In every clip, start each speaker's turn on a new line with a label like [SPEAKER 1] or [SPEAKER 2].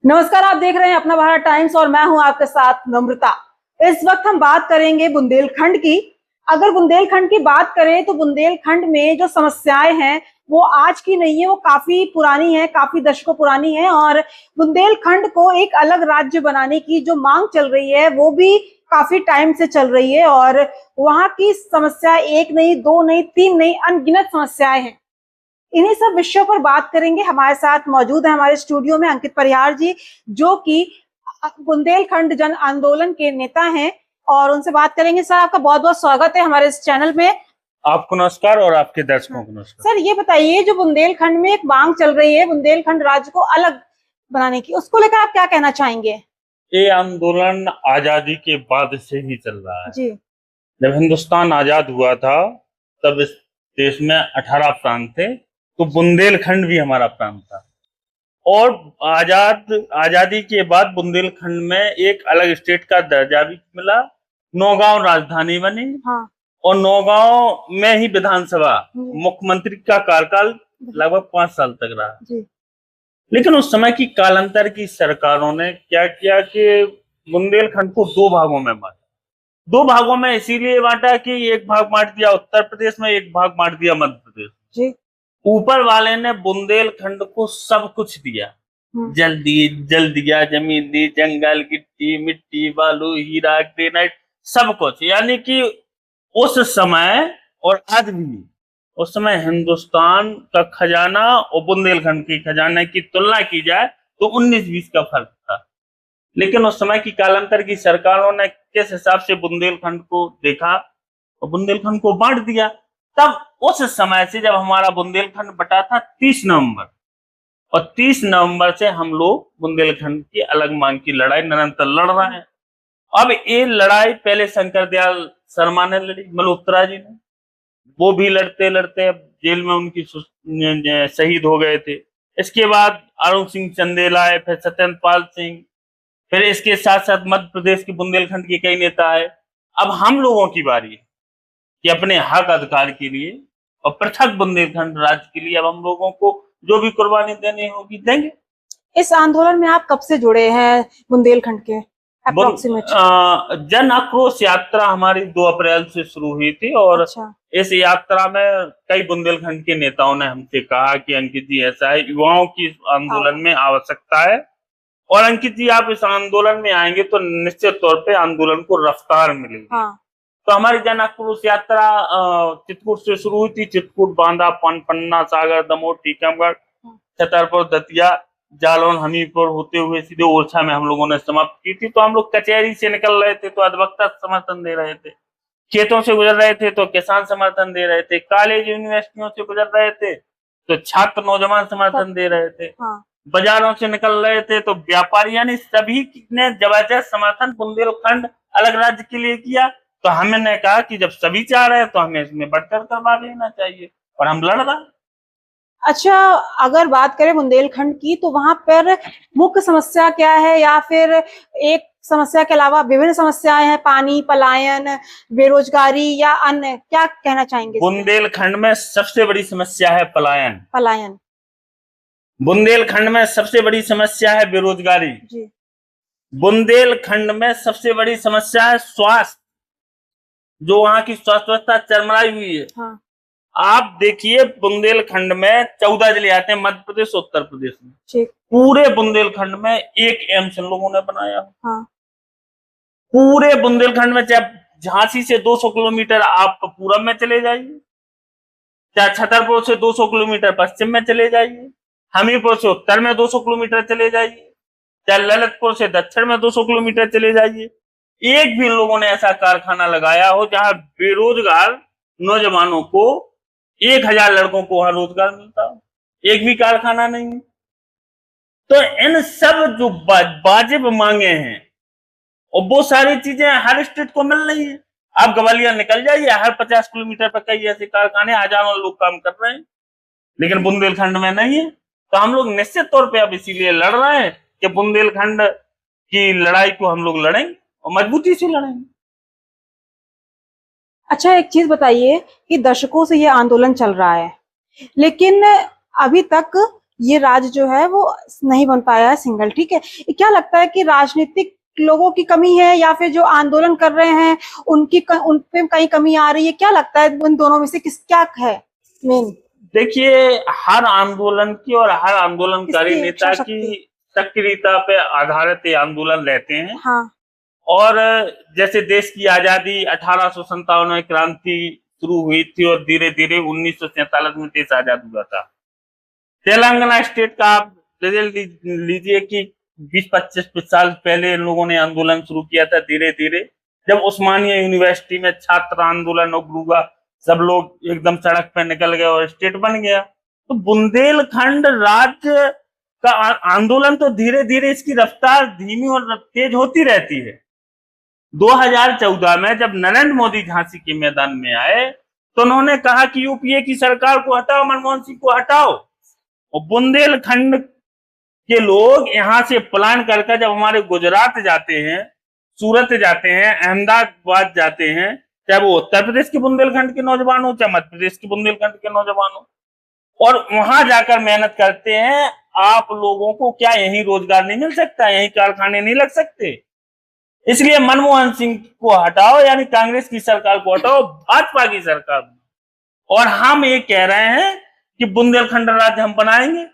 [SPEAKER 1] नमस्कार, आप देख रहे हैं अपना भारत टाइम्स और मैं हूं आपके साथ नम्रता। इस वक्त हम बात करेंगे बुंदेलखंड की। अगर बुंदेलखंड की बात करें तो बुंदेलखंड में जो समस्याएं हैं वो आज की नहीं है, वो काफी पुरानी है, काफी दशकों पुरानी है। और बुंदेलखंड को एक अलग राज्य बनाने की जो मांग चल रही है वो भी काफी टाइम से चल रही है। और वहां की समस्या एक नहीं, दो नहीं, तीन नहीं, अनगिनत समस्याएं हैं। इन्हीं सब विषयों पर बात करेंगे। हमारे साथ मौजूद है हमारे स्टूडियो में अंकित परिहार जी, जो कि बुंदेलखंड जन आंदोलन के नेता हैं, और उनसे बात करेंगे। सर, आपका बहुत बहुत स्वागत है हमारे इस चैनल में।
[SPEAKER 2] आपको नमस्कार और आपके दर्शकों को नमस्कार।
[SPEAKER 1] सर, ये बताइए, जो बुंदेलखंड में एक मांग चल रही है बुंदेलखंड राज्य को अलग बनाने की, उसको लेकर आप क्या कहना चाहेंगे?
[SPEAKER 2] ये आंदोलन आजादी के बाद से ही चल रहा है
[SPEAKER 1] जी।
[SPEAKER 2] जब हिंदुस्तान आजाद हुआ था तब इस देश में 18 प्रांत थे, तो बुंदेलखंड भी हमारा प्रांत था। और आजादी के बाद बुंदेलखंड में एक अलग स्टेट का दर्जा भी मिला। नौगांव राजधानी बनी।
[SPEAKER 1] हाँ।
[SPEAKER 2] और नौगांव में ही विधानसभा, मुख्यमंत्री का कार्यकाल लगभग 5 साल तक रहा।
[SPEAKER 1] जी।
[SPEAKER 2] लेकिन उस समय की कालांतर की सरकारों ने क्या किया कि बुंदेलखंड को 2 भागों में बांटा। 2 भागों में इसीलिए बांटा कि एक भाग बांट दिया उत्तर प्रदेश में, एक भाग बांट दिया मध्य प्रदेश में।
[SPEAKER 1] जी।
[SPEAKER 2] ऊपर वाले ने बुंदेलखंड को सब कुछ दिया, जल दिया, जमीन दी, जंगल, गिट्टी, मिट्टी, बालू, हीरा, ग्रेनाइट, सब कुछ। यानी कि उस समय और आज भी, उस समय हिंदुस्तान का खजाना और बुंदेलखंड के खजाने की तुलना की जाए तो 19-20 का फर्क था। लेकिन उस समय की कालांतर की सरकारों ने किस हिसाब से बुंदेलखंड को देखा और बुंदेलखंड को बांट दिया। तब उस समय से जब हमारा बुंदेलखंड बटा था 30 नवंबर, और 30 नवंबर से हम लोग बुंदेलखंड की अलग मांग की लड़ाई निरंतर लड़ रहे हैं। अब ये लड़ाई पहले शंकर दयाल शर्मा ने लड़ी, मल्होत्रा जी ने, वो भी लड़ते लड़ते अब जेल में उनकी शहीद हो गए थे। इसके बाद अरुण सिंह चंदेला है, फिर सत्येंद्र पाल सिंह, फिर इसके साथ साथ मध्य प्रदेश के बुंदेलखंड के कई नेता है। अब हम लोगों की बारी है कि अपने हक अधिकार के लिए और पृथक बुंदेलखंड राज्य के लिए अब हम लोगों को जो भी कुर्बानी देनी होगी देंगे।
[SPEAKER 1] इस आंदोलन में आप कब से जुड़े हैं बुंदेलखंड के? अप्रोक्सीमेट
[SPEAKER 2] जन आक्रोश यात्रा हमारी 2 अप्रैल से शुरू हुई थी। और
[SPEAKER 1] अच्छा।
[SPEAKER 2] इस यात्रा में कई बुंदेलखंड के नेताओं ने हमसे कहा कि अंकित जी, ऐसा है, युवाओं की इस आंदोलन में आवश्यकता है, और अंकित जी आप इस आंदोलन में आएंगे तो निश्चित तौर पे आंदोलन को रफ्तार मिलेगी।
[SPEAKER 1] हाँ। तो
[SPEAKER 2] हमारी जन आक्रोश यात्रा चित्रकूट से शुरू हुई थी। चित्रकूट, बांदा, पन्ना, सागर, दमोह, टीकमगढ़, छतरपुर, दतिया, जालौन, हमीरपुर होते हुए सीधे ओरछा में हम लोगों ने समाप्त की थी। तो हम लोग कचहरी से निकल रहे थे तो अधिवक्ता समर्थन दे रहे थे, खेतों से गुजर रहे थे तो किसान समर्थन दे रहे थे, कॉलेज यूनिवर्सिटियों से गुजर रहे थे तो छात्र नौजवान समर्थन दे रहे थे, बाजारों से निकल रहे थे तो व्यापारी, यानी सभी ने जबरदस्त समर्थन बुंदेलखंड अलग राज्य के लिए किया। तो हमने कहा कि जब सभी चाह रहे हैं तो हमें इसमें बढ़कर कर भाग लेना चाहिए, और हम लड़ रहे हैं।
[SPEAKER 1] अच्छा, अगर बात करें बुंदेलखंड की तो वहां पर मुख्य समस्या क्या है, या फिर एक समस्या के अलावा विभिन्न समस्याएं हैं? पानी, पलायन, बेरोजगारी या अन्य, क्या कहना चाहेंगे?
[SPEAKER 2] बुंदेलखंड में सबसे बड़ी समस्या है पलायन।
[SPEAKER 1] पलायन।
[SPEAKER 2] बुंदेलखंड में सबसे बड़ी समस्या है बेरोजगारी।
[SPEAKER 1] जी।
[SPEAKER 2] बुंदेलखंड में सबसे बड़ी समस्या है स्वास्थ्य, जो वहां की स्वास्थ्य व्यवस्था चरमराई हुई है।
[SPEAKER 1] हाँ।
[SPEAKER 2] आप देखिए, बुंदेलखंड में 14 जिले आते हैं, मध्य प्रदेश, उत्तर प्रदेश में। पूरे बुंदेलखंड में एक एम्स लोगों ने बनाया। हाँ। पूरे बुंदेलखंड में, चाहे झांसी से 200 किलोमीटर आप पूरब में चले जाइए, चाहे छतरपुर से 200 किलोमीटर पश्चिम में चले जाइए, हमीरपुर से उत्तर में 200 किलोमीटर चले जाइए, चाहे ललितपुर से दक्षिण में 200 किलोमीटर चले जाइए, एक भी लोगों ने ऐसा कारखाना लगाया हो जहां बेरोजगार नौजवानों को, 1000 लड़कों को वहां रोजगार मिलता हो, एक भी कारखाना नहीं। तो इन सब जो वाजिब मांगे हैं, और वो सारी चीजें हर स्टेट को मिल रही है। आप ग्वालियर निकल जाइए, हर 50 किलोमीटर पर कई ऐसे कारखाने, हजारों लोग काम कर रहे हैं, लेकिन बुंदेलखंड में नहीं है। तो हम लोग निश्चित तौर पे अब इसीलिए लड़ रहे हैं कि बुंदेलखंड की लड़ाई को हम लोग लड़ेंगे और मजबूती से लड़ेंगे।
[SPEAKER 1] अच्छा, एक चीज बताइए कि दशकों से ये आंदोलन चल रहा है, लेकिन अभी तक ये राज्य जो है वो नहीं बन पाया है सिंगल, ठीक है। ये क्या लगता है कि राजनीतिक लोगों की कमी है या फिर जो आंदोलन कर रहे हैं उन पे कहीं कमी आ रही है? क्या लगता है इन दोनों में से क्या है मेन?
[SPEAKER 2] देखिए, हर आंदोलन की और हर आंदोलनकारी नेता की सक्रियता पे आधारित ये आंदोलन रहते हैं।
[SPEAKER 1] हाँ।
[SPEAKER 2] और जैसे देश की आजादी 1857 में क्रांति शुरू हुई थी और धीरे धीरे 1947 में देश आजाद हुआ था। तेलंगाना स्टेट का आप रिजल्ट लीजिए कि 20-25 साल पहले इन लोगों ने आंदोलन शुरू किया था। धीरे धीरे जब उस्मानिया यूनिवर्सिटी में छात्र आंदोलन हुआ, सब लोग एकदम सड़क पे निकल गए और स्टेट बन गया। तो बुंदेलखंड राज्य का आंदोलन तो धीरे धीरे इसकी रफ्तार धीमी और तेज होती रहती है। 2014 में जब नरेंद्र मोदी झांसी के मैदान में आए तो उन्होंने कहा कि यूपीए की सरकार को हटाओ, मनमोहन सिंह को हटाओ। और बुंदेलखंड के लोग यहां से प्लान करके जब हमारे गुजरात जाते हैं, सूरत जाते हैं, अहमदाबाद जाते हैं, चाहे वो उत्तर प्रदेश के बुंदेलखंड के नौजवान हो, चाहे मध्य प्रदेश के बुंदेलखंड के नौजवान हो, और वहां जाकर मेहनत करते हैं। आप लोगों को क्या यहीं रोजगार नहीं मिल सकता? यहीं कारखाने नहीं लग सकते? इसलिए मनमोहन सिंह को हटाओ, यानी कांग्रेस की सरकार को हटाओ, भाजपा की सरकार। और हम ये कह रहे हैं कि बुंदेलखंड राज्य हम बनाएंगे।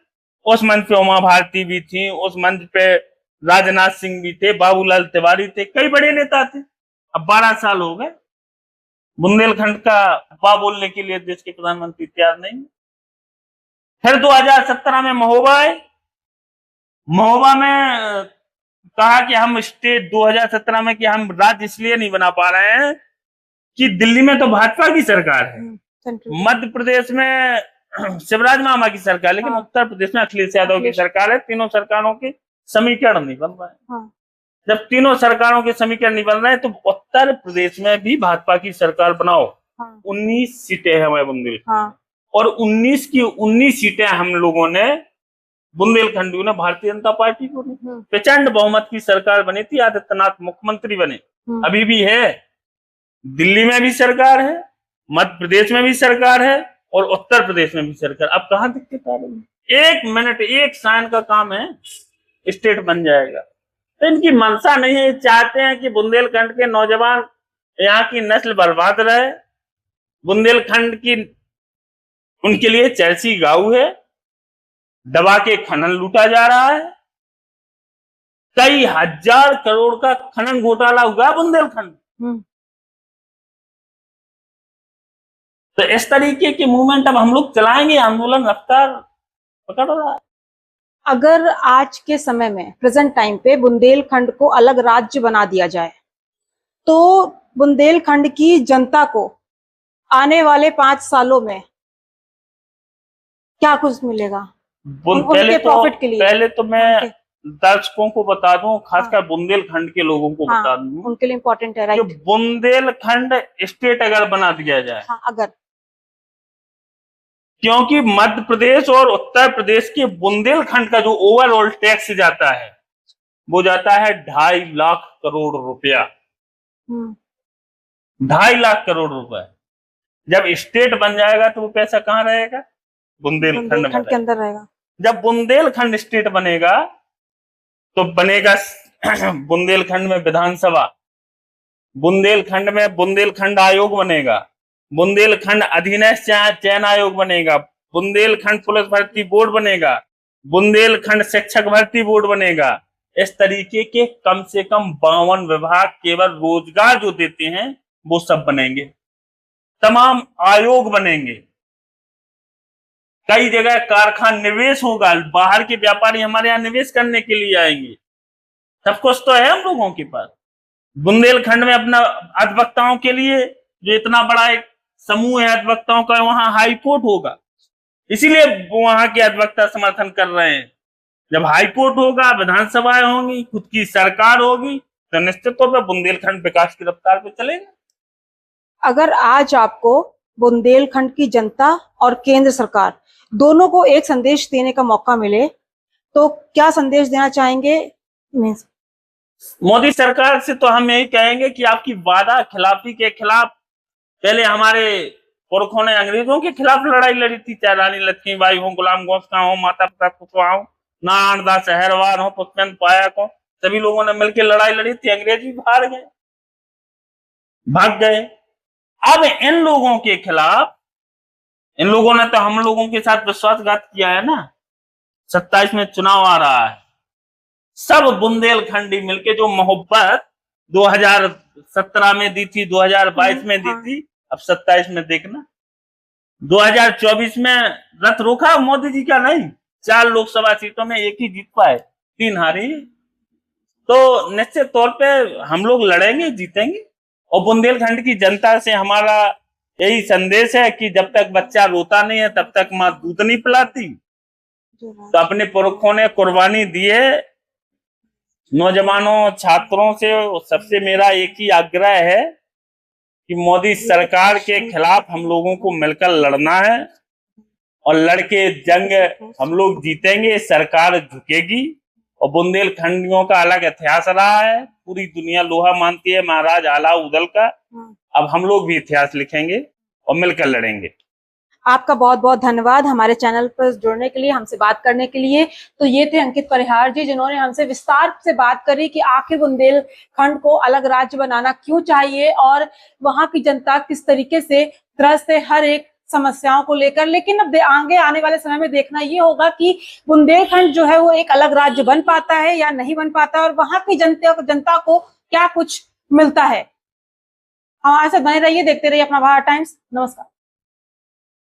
[SPEAKER 2] उस मंच पे उमा भारती भी थी, उस मंच पे राजनाथ सिंह भी थे, बाबूलाल तिवारी थे, कई बड़े नेता थे। अब 12 साल हो गए, बुंदेलखंड का अफवाह बोलने के लिए देश के प्रधानमंत्री तैयार नहीं। फिर 2017 में महोबा आए। महोबा में कहा कि हम स्टेट 2017 में कि हम राज्य इसलिए नहीं बना पा रहे हैं कि दिल्ली में तो भाजपा की सरकार है, मध्य प्रदेश में शिवराज मामा की सरकार, लेकिन उत्तर प्रदेश में अखिलेश यादव की सरकार है। तीनों सरकारों के समीकरण नहीं बन रहे हैं। जब तीनों सरकारों के समीकरण नहीं बन रहे हैं तो उत्तर प्रदेश में भी भाजपा की सरकार बनाओ। 19 सीटें हैं हमारे बुंदेलखंड, और 19 की 19 सीटें हम लोगों ने बुंदेलखंडियों ने भारतीय जनता पार्टी को प्रचंड बहुमत की सरकार बनी थी। आदित्यनाथ मुख्यमंत्री बने, अभी भी है। दिल्ली में भी सरकार है, मध्य प्रदेश में भी सरकार है, और उत्तर प्रदेश में भी सरकार। अब कहां दिक्कत आ रही है? 1 मिनट 1 साइन का काम है, स्टेट बन जाएगा। तो इनकी मंशा नहीं है। चाहते हैं कि बुंदेलखंड के नौजवान, यहाँ की नस्ल बर्बाद रहे। बुंदेलखंड की उनके लिए चर्ची गांव है, दबा के खनन लूटा जा रहा है। कई हजार करोड़ का खनन घोटाला हुआ बुंदेलखंड। तो इस तरीके की मूवमेंट अब हम लोग चलाएंगे, आंदोलन रफ्तार पकड़ रहा है।
[SPEAKER 1] अगर आज के समय में प्रेजेंट टाइम पे बुंदेलखंड को अलग राज्य बना दिया जाए तो बुंदेलखंड की जनता को आने वाले 5 सालों में क्या कुछ मिलेगा उनके प्रॉफिट के लिए?
[SPEAKER 2] पहले तो मैं दर्शकों को बता दूं, खासकर बुंदेलखंड के लोगों को बता दूं,
[SPEAKER 1] उनके लिए इम्पोर्टेंट है, राइट?
[SPEAKER 2] बुंदेलखंड स्टेट अगर बना दिया जाए,
[SPEAKER 1] अगर,
[SPEAKER 2] क्योंकि मध्य प्रदेश और उत्तर प्रदेश के बुंदेलखंड का जो ओवरऑल टैक्स जाता है वो जाता है 2.5 लाख करोड़ रुपया। 2.5 लाख करोड़ रुपए। जब स्टेट बन जाएगा तो वो पैसा कहाँ रहेगा? बुंदेलखंड
[SPEAKER 1] के अंदर रहेगा।
[SPEAKER 2] जब बुंदेलखंड स्टेट बनेगा तो बनेगा बुंदेलखंड में विधानसभा, बुंदेलखंड में बुंदेलखंड आयोग बनेगा, बुंदेलखंड अधीनस्थ चयन आयोग बनेगा, बुंदेलखंड पुलिस भर्ती बोर्ड बनेगा, बुंदेलखंड शिक्षक भर्ती बोर्ड बनेगा। इस तरीके के कम से कम 52 विभाग केवल रोजगार जो देते हैं वो सब बनेंगे। तमाम आयोग बनेंगे। कई जगह कारखाना निवेश होगा, बाहर के व्यापारी हमारे यहाँ निवेश करने के लिए आएंगे। सब कुछ तो है हम लोगों के पास। बुंदेलखंड में अपना अधिवक्ताओं के लिए जो इतना बड़ा एक समूह है अधिवक्ताओं का, वहां हाई कोर्ट होगा, इसीलिए वहां के अधिवक्ता समर्थन कर रहे हैं। जब हाई कोर्ट होगा, विधानसभाएं होंगी, खुद की सरकार होगी, तो निश्चित तौर पर बुंदेलखंड विकास की रफ्तार पे चलेगा।
[SPEAKER 1] अगर आज आपको बुंदेलखंड की जनता और केंद्र सरकार दोनों को एक संदेश देने का मौका मिले तो क्या संदेश देना चाहेंगे?
[SPEAKER 2] मोदी सरकार से तो हम यही कहेंगे कि आपकी वादा खिलाफी के खिलाफ पहले हमारे पुरखों ने अंग्रेजों के खिलाफ लड़ाई लड़ी थी, चाहे रानी लक्ष्मीबाई हो, गुलाम गौस हो, माता प्रताप कुशवाहा हो, नारायणदास अहिरवार हो, पुष्पचंद पायक हो, सभी लोगों ने मिलकर लड़ाई लड़ी थी। अंग्रेज भी भाग गए। अब इन लोगों के खिलाफ, इन लोगों ने तो हम लोगों के साथ विश्वासघात किया है ना। 27 में चुनाव आ रहा है, सब बुंदेलखंडी मिलके जो मोहब्बत 2017 में दी थी, 2022 में दी थी, अब 27 में देखना। 2024 में रथ रोका मोदी जी का नहीं, 4 लोकसभा सीटों में 1 ही जीत पाए, 3 हारी। तो निश्चित तौर पे हम लोग लड़ेंगे, जीतेंगे। और बुंदेलखंड की जनता से हमारा यही संदेश है कि जब तक बच्चा रोता नहीं है तब तक माँ दूध नहीं पिलाती। तो अपने पुरखों ने कुर्बानी दी है। नौजवानों, छात्रों से सबसे मेरा एक ही आग्रह है कि मोदी सरकार के खिलाफ हम लोगों को मिलकर लड़ना है, और लड़के जंग हम लोग जीतेंगे, सरकार झुकेगी। और बुंदेलखंडियों का अलग इतिहास रहा है, पूरी दुनिया लोहा मानती है महाराज अलाउद्दीन का। अब हम लोग भी इतिहास लिखेंगे और मिलकर लड़ेंगे।
[SPEAKER 1] आपका बहुत बहुत धन्यवाद हमारे चैनल पर जुड़ने के लिए, हमसे बात करने के लिए। तो ये थे अंकित परिहार जी, जिन्होंने हमसे विस्तार से बात करी कि आखिर बुंदेलखंड को अलग राज्य बनाना क्यों चाहिए और वहां की जनता किस तरीके से त्रस्त है हर एक समस्याओं को लेकर। लेकिन अब आगे आने वाले समय में देखना ये होगा कि बुंदेलखंड जो है वो एक अलग राज्य बन पाता है या नहीं बन पाता, और वहां की जनता को क्या कुछ मिलता है। हमारे साथ बने रहिए, देखते रहिए अपना भारत टाइम्स। नमस्कार।